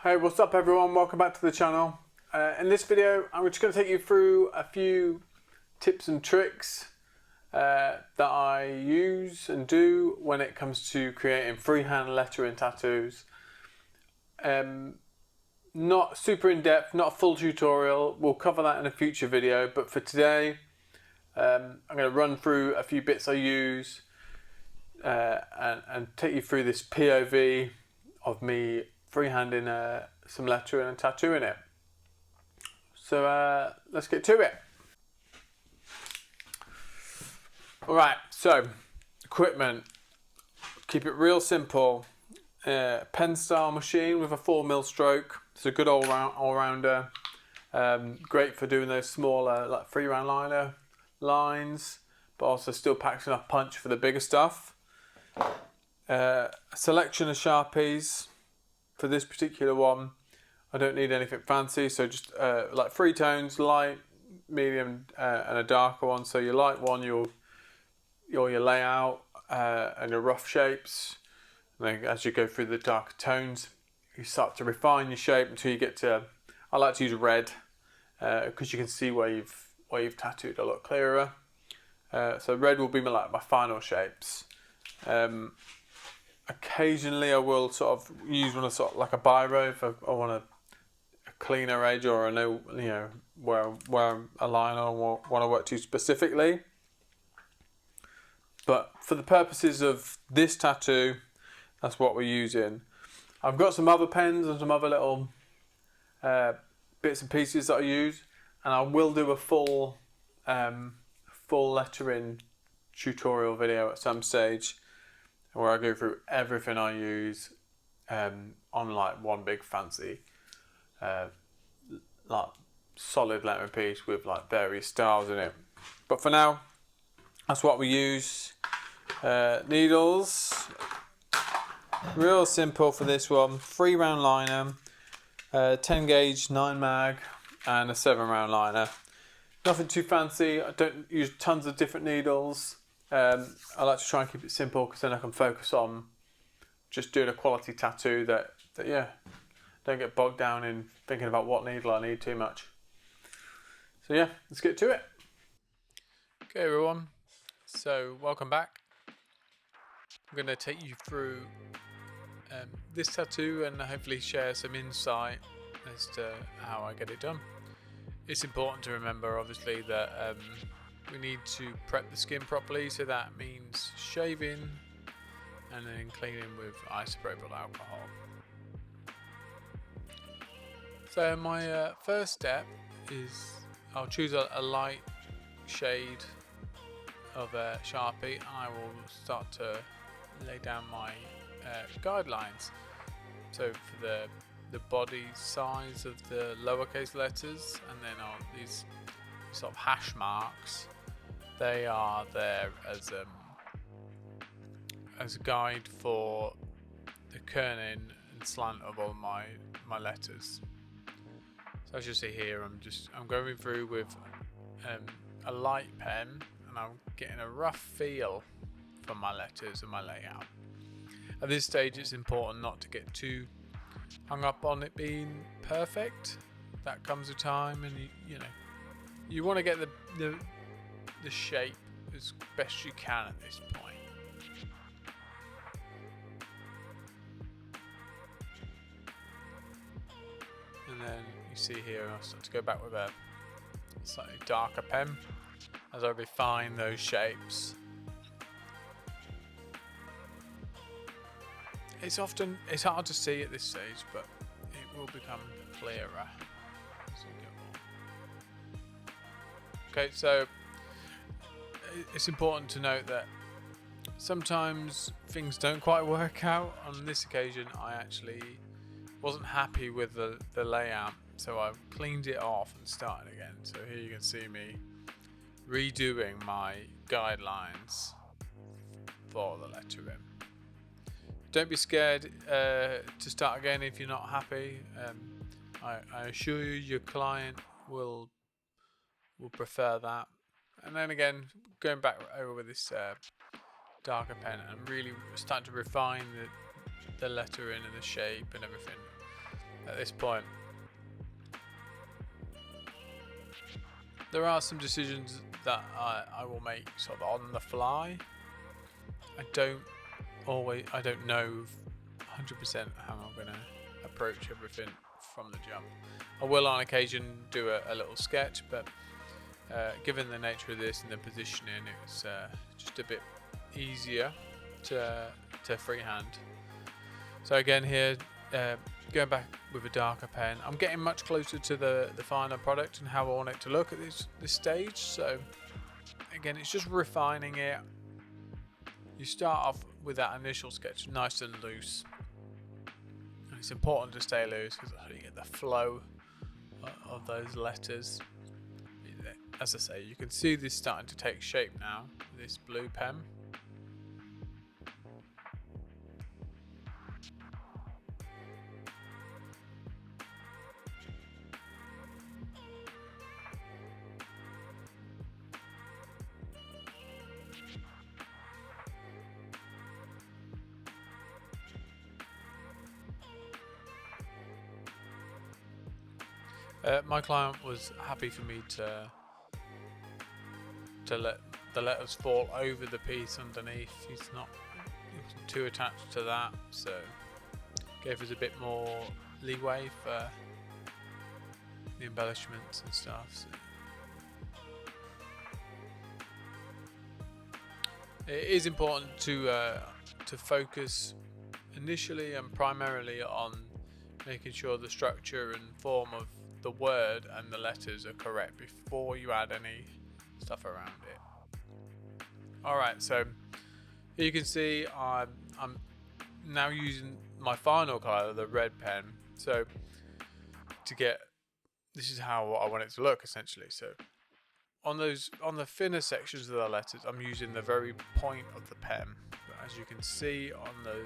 Hey, what's up everyone? Welcome back to the channel. In this video, I'm just going to take you through a few tips and tricks that I use and do when it comes to creating freehand lettering tattoos. Not super in depth, not a full tutorial. We'll cover that in a future video, but for today, I'm going to run through a few bits I use and take you through this POV of me freehanding some lettering and tattooing it. So let's get to it. Alright, so equipment. Keep it real simple. Pen style machine with a 4mm stroke. It's a good all-rounder. Great for doing those smaller like freehand liner lines, but also still packs enough punch for the bigger stuff. A selection of Sharpies. For this particular one, I don't need anything fancy, so just like 3 tones, light, medium, and a darker one. So your light one, your layout and your rough shapes. And then as you go through the darker tones, you start to refine your shape until you get to. I like to use red because you can see where you've tattooed a lot clearer. So red will be my final shapes. Occasionally I will sort of use one of sort of like a biro if I want a cleaner edge, or I know where a line I want to work to specifically. But for the purposes of this tattoo, that's what we're using. I've got some other pens and some other little bits and pieces that I use, and I will do a full lettering tutorial video at some stage, where I go through everything I use on like one big fancy like solid lettering piece with like various styles in it. But for now, that's what we use. Needles, real simple for this one. 3 round liner, 10 gauge 9 mag, and a 7 round liner. Nothing too fancy. I don't use tons of different needles. I like to try and keep it simple because then I can focus on just doing a quality tattoo that don't get bogged down in thinking about what needle I need too much. So yeah, let's get to it. Okay everyone, so welcome back. I'm going to take you through this tattoo and hopefully share some insight as to how I get it done. It's important to remember obviously that we need to prep the skin properly, so that means shaving and then cleaning with isopropyl alcohol. So my first step is I'll choose a light shade of a Sharpie. I will start to lay down my guidelines. So for the body size of the lowercase letters, and then these sort of hash marks, they are there as a guide for the kerning and slant of all my letters. So as you see here, I'm going through with a light pen, and I'm getting a rough feel for my letters and my layout. At this stage, it's important not to get too hung up on it being perfect. That comes with time, and you want to get the shape as best you can at this point. And then you see here, I'll start to go back with a slightly darker pen as I refine those shapes. It's hard to see at this stage, but it will become clearer as we go on. Okay, so it's important to note that sometimes things don't quite work out. On this occasion, I actually wasn't happy with the layout, so I cleaned it off and started again. So here you can see me redoing my guidelines for the lettering. Don't be scared to start again if you're not happy. I assure you, your client will prefer that. And then again, going back over with this darker pen and really starting to refine the lettering and the shape and everything. at this point. There are some decisions that I will make sort of on the fly. I don't know 100% how I'm going to approach everything from the jump. I will on occasion do a little sketch, but given the nature of this and the positioning, it's just a bit easier to freehand. So again here, going back with a darker pen, I'm getting much closer to the final product and how I want it to look at this stage. So again, it's just refining it. You start off with that initial sketch nice and loose, and it's important to stay loose because you get the flow of those letters. As I say, you can see this starting to take shape now with this blue pen. My client was happy for me to let the letters fall over the piece underneath. He wasn't too attached to that, so gave us a bit more leeway for the embellishments and stuff. So it is important to focus initially and primarily on making sure the structure and form of the word and the letters are correct before you add any stuff around it. Alright, so here you can see I'm now using my final colour, the red pen. So this is how I want it to look essentially. So on the thinner sections of the letters, I'm using the very point of the pen. But as you can see on the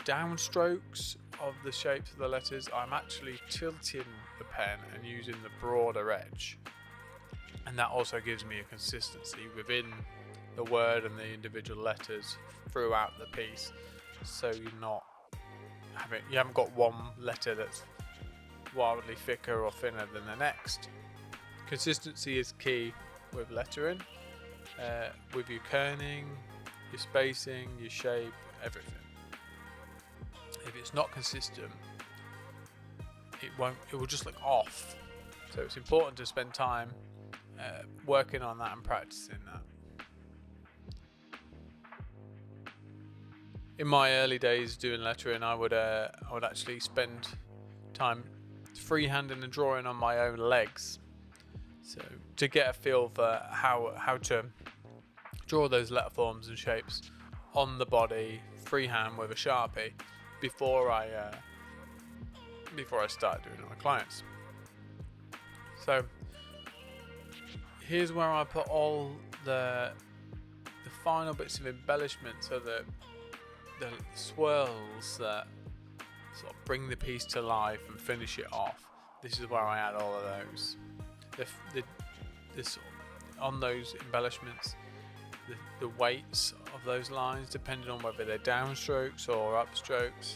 downstrokes of the shapes of the letters, I'm actually tilting the pen and using the broader edge, and that also gives me a consistency within the word and the individual letters throughout the piece, so you haven't got one letter that's wildly thicker or thinner than the next. Consistency is key with lettering, with your kerning, your spacing, your shape, everything. If it's not consistent, it will just look off. So it's important to spend time working on that and practicing that. In my early days doing lettering, I would actually spend time freehanding and drawing on my own legs, so to get a feel for how to draw those letter forms and shapes on the body freehand with a Sharpie before I start doing it on clients. So here's where I put all the final bits of embellishment, so the swirls that sort of bring the piece to life and finish it off. This is where I add all of those. On those embellishments, the weights of those lines, depending on whether they're downstrokes or upstrokes.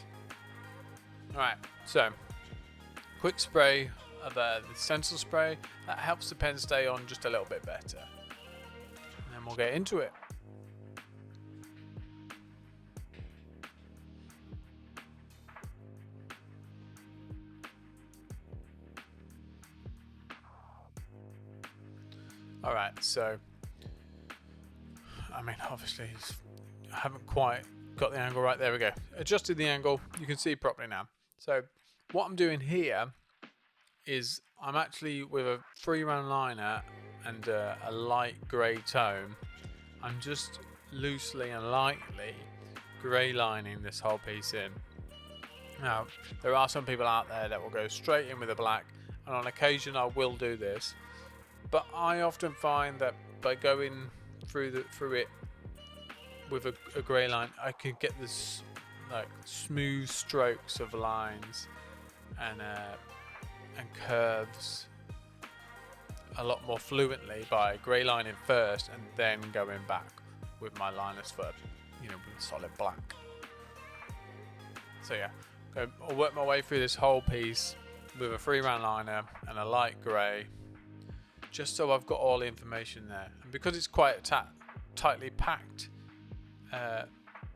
Alright, so quick spray of the STENCIL spray, that helps the pen stay on just a little bit better. And then we'll get into it. Alright, so obviously I haven't quite got the angle right. There we go. Adjusted the angle, you can see properly now. So what I'm doing here is I'm actually, with a free-round liner and a light grey tone, I'm just loosely and lightly grey lining this whole piece in. Now, there are some people out there that will go straight in with a black, and on occasion I will do this, but I often find that by going through it with a grey line, I can get this like smooth strokes of lines and curves a lot more fluently by grey lining first and then going back with my liners for, with solid black. So yeah, I'm So I'll work my way through this whole piece with a freehand liner and a light grey, just so I've got all the information there. And because it's quite a tightly packed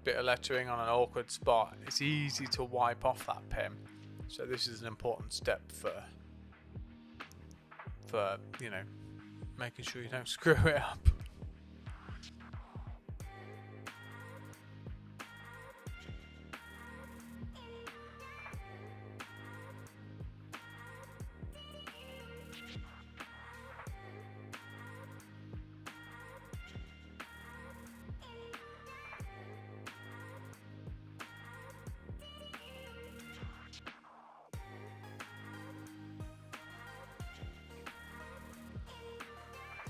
bit of lettering on an awkward spot, it's easy to wipe off that pen. So this is an important step for you know, making sure you don't screw it up.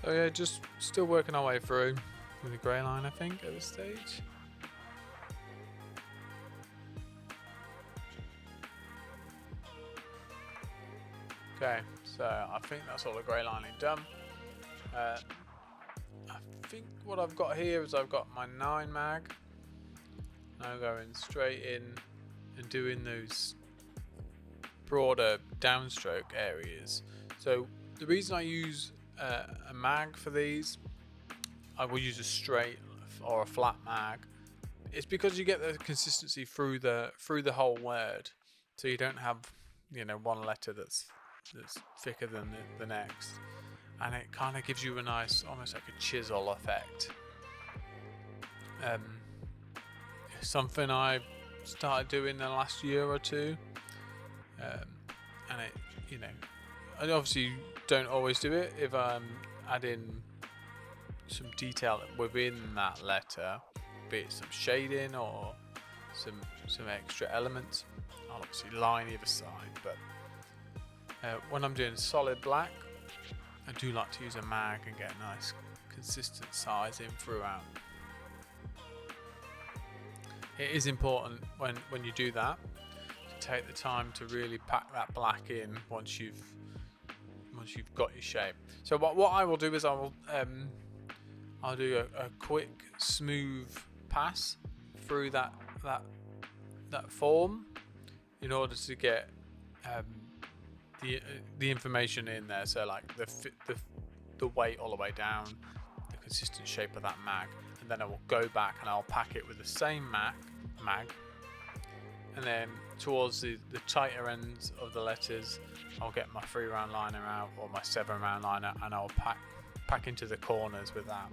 So yeah, just still working our way through with a grey line, I think, at this stage. Okay, so I think that's all the grey lining done. I think what I've got here is I've got my 9 mag. I'm going straight in and doing those broader downstroke areas. So the reason I use a mag for these, I will use a straight or a flat mag, it's because you get the consistency through the whole word, so you don't have, you know, one letter that's thicker than the next, and it kind of gives you a nice, almost like a chisel effect. Something I started doing the last year or two, and it, you know, I obviously don't always do it. If I'm adding some detail within that letter, be it some shading or some extra elements, I'll obviously line either side. But when I'm doing solid black, I do like to use a mag and get a nice consistent size in throughout. It is important when you do that to take the time to really pack that black in once you've got your shape. So what I will do is I'll do a quick smooth pass through that form in order to get the information in there. So like the weight all the way down, the consistent shape of that mag, and then I will go back and I'll pack it with the same mag, and then towards the tighter ends of the letters, I'll get my 3-round liner out or my 7-round liner, and I'll pack into the corners with that.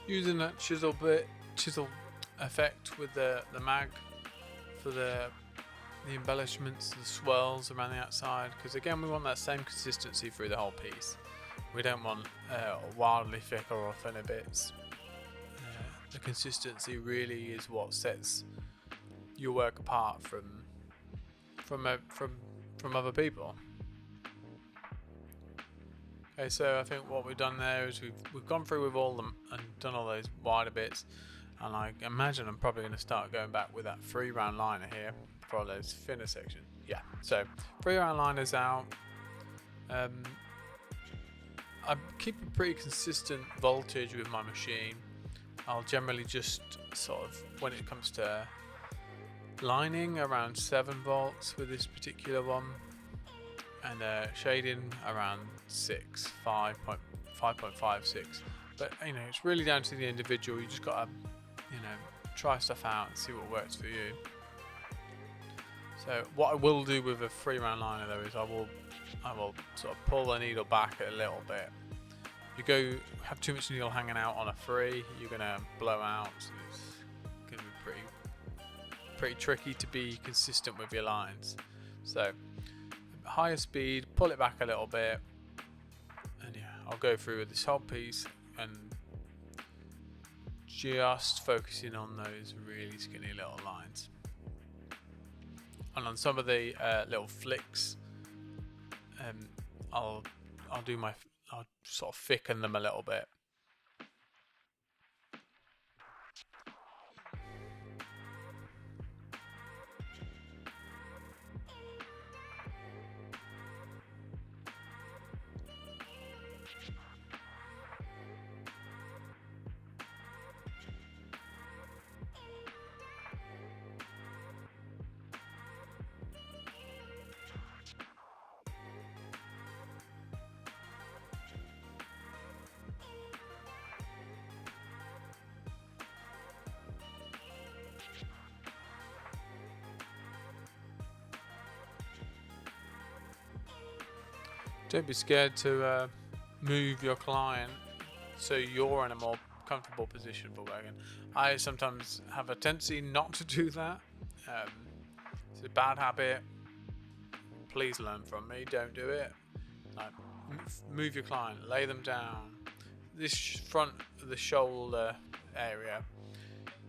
Using that chisel effect with the mag for the embellishments, the swirls around the outside, because again we want that same consistency through the whole piece. We don't want wildly thick or thinner bits. The consistency really is what sets your work apart from other people. Okay, so I think what we've done there is we've gone through with all them and done all those wider bits, and I imagine I'm probably going to start going back with that 3-round liner here for all those thinner sections. Yeah, so 3-round liners out. I keep a pretty consistent voltage with my machine, I'll generally just sort of, when it comes to lining, around 7 volts with this particular one, and shading around 5.56. But it's really down to the individual. You just gotta try stuff out and see what works for you. So what I will do with a freehand liner though is I will sort of pull the needle back a little bit. You have too much needle hanging out on a free, you're gonna blow out. So it's gonna be pretty tricky to be consistent with your lines. So higher speed, pull it back a little bit, and yeah, I'll go through with this whole piece and just focusing on those really skinny little lines. And on some of the little flicks, I'll sort of thicken them a little bit. Don't be scared to move your client so you're in a more comfortable position for working. I sometimes have a tendency not to do that. It's a bad habit. Please learn from me. Don't do it. Like, move your client, lay them down. This front of the shoulder area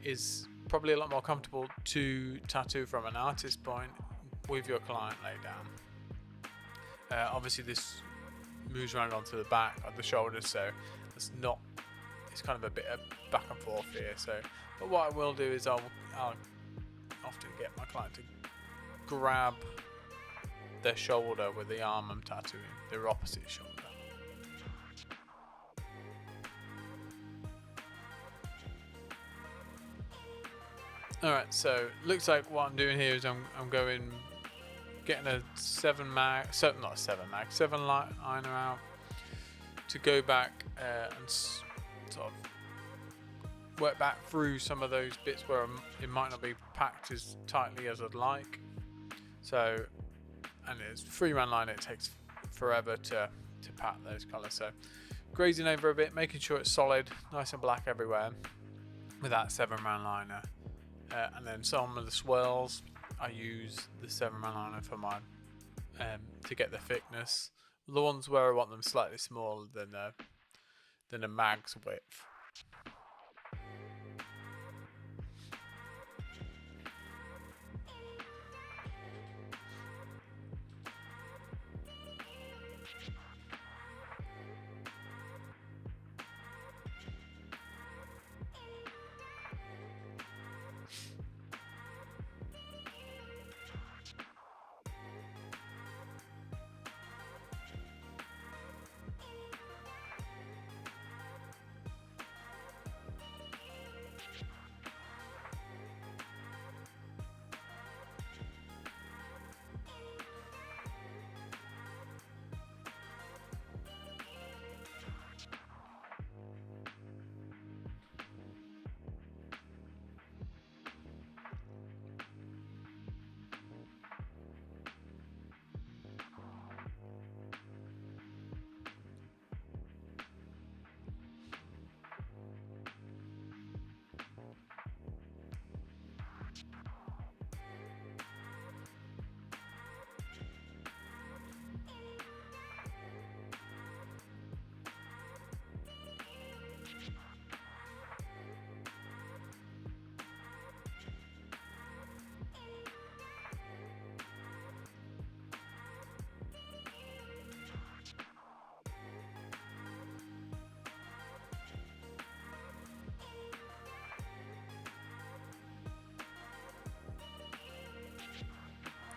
is probably a lot more comfortable to tattoo from an artist point with your client laid down. Obviously this moves around onto the back of the shoulders, so it's kind of a bit of back and forth here. So, but what I will do is I'll often get my client to grab their shoulder with the arm I'm tattooing, their opposite shoulder. Alright, so looks like what I'm doing here is I'm getting a 7 liner out to go back and sort of work back through some of those bits where it might not be packed as tightly as I'd like. So, and it's freehand liner, it takes forever to pack those colours. So grazing over a bit, making sure it's solid, nice and black everywhere with that 7-round liner. And then some of the swirls, I use the 7-round liner for my to get the thickness. The ones where I want them slightly smaller than a mag's width.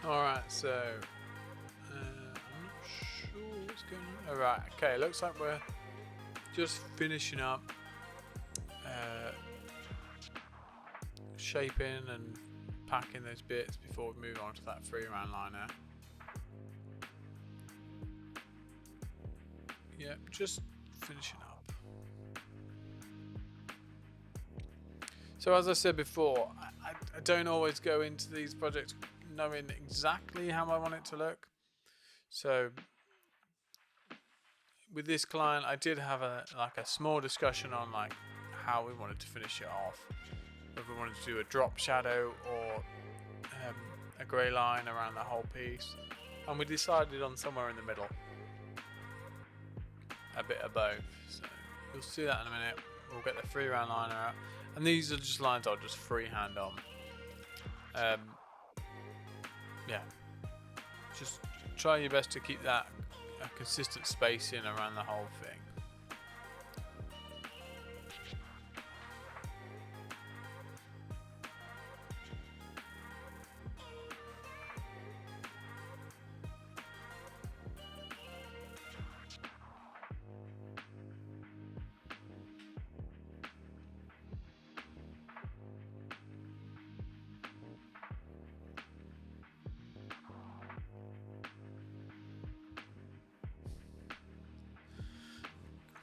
Alright, so I'm not sure what's going on. Alright, okay, looks like we're just finishing up shaping and packing those bits before we move on to that freehand liner. Yeah, just finishing up. So as I said before, I don't always go into these projects knowing exactly how I want it to look. So with this client, I did have a small discussion on like how we wanted to finish it off. Whether we wanted to do a drop shadow or a grey line around the whole piece, and we decided on somewhere in the middle, a bit of both. So you'll see that in a minute. We'll get the freehand liner out, and these are just lines I'll just freehand on. Yeah, just try your best to keep that a consistent spacing around the whole thing.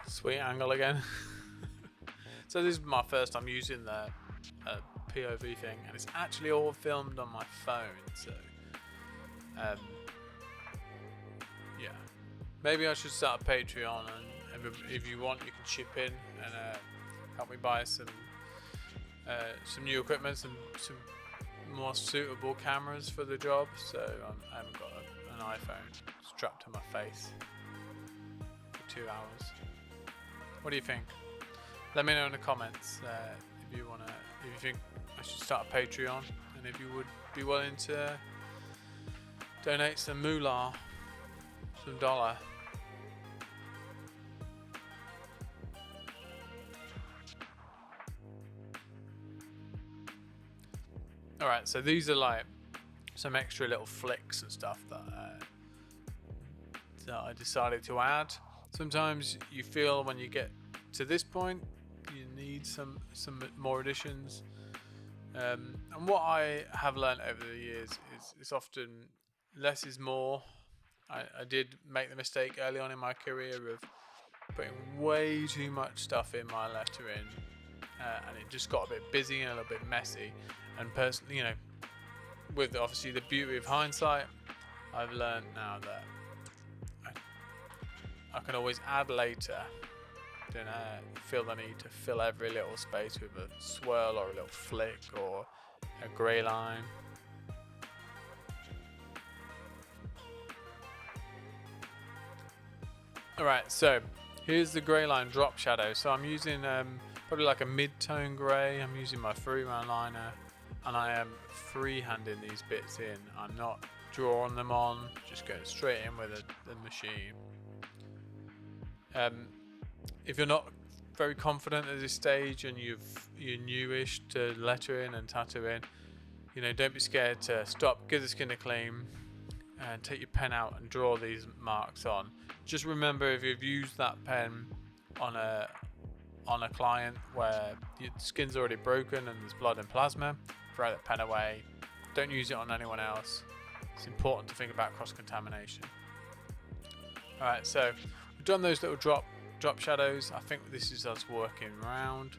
Sweet angle again. So this is my first time using the POV thing, and it's actually all filmed on my phone. So yeah, maybe I should start a Patreon, and if you want, you can chip in and help me buy some new equipment, some more suitable cameras for the job. So I haven't got an iPhone strapped to my face for 2 hours. What do you think? Let me know in the comments if you think I should start a Patreon, and if you would be willing to donate some moolah, some dollar. Alright, so these are like some extra little flicks and stuff that I decided to add. Sometimes you feel when you get to this point you need some more additions, and what I have learned over the years is it's often less is more. I did make the mistake early on in my career of putting way too much stuff in my lettering, and it just got a bit busy and a little bit messy. And personally, with obviously the beauty of hindsight, I've learned now that I can always add later. Don't feel the need to fill every little space with a swirl or a little flick or a grey line. Alright, so here's the grey line drop shadow. So I'm using probably like a mid-tone grey. I'm using my freehand liner, and I am freehanding these bits in. I'm not drawing them on, just going straight in with the machine. If you're not very confident at this stage and you're newish to lettering and tattooing, don't be scared to stop, give the skin a clean, and take your pen out and draw these marks on. Just remember, if you've used that pen on a client where your skin's already broken and there's blood and plasma, throw that pen away. Don't use it on anyone else. It's important to think about cross-contamination. Alright, so we've done those little drop shadows. I think this is us working around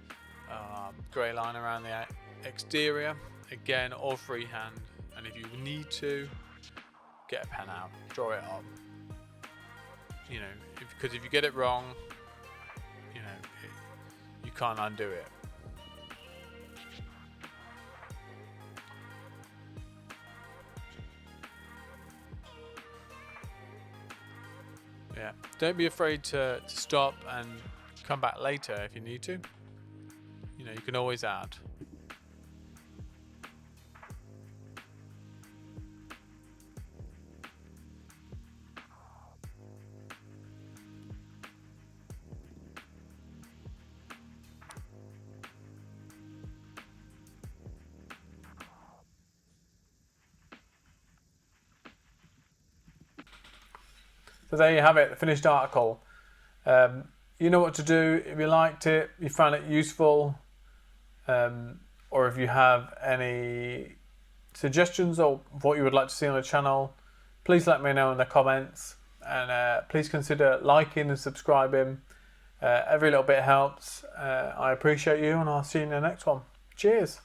grey line around the exterior. Again, all freehand, and if you need to, get a pen out, draw it on. Because if you get it wrong, you can't undo it. Yeah, don't be afraid to stop and come back later if you need to. You can always add. So there you have it, the finished article. You know what to do if you liked it, you found it useful, or or if you have any suggestions or what you would like to see on the channel, please let me know in the comments, and please consider liking and subscribing. Every little bit helps. I appreciate you, and I'll see you in the next one. Cheers.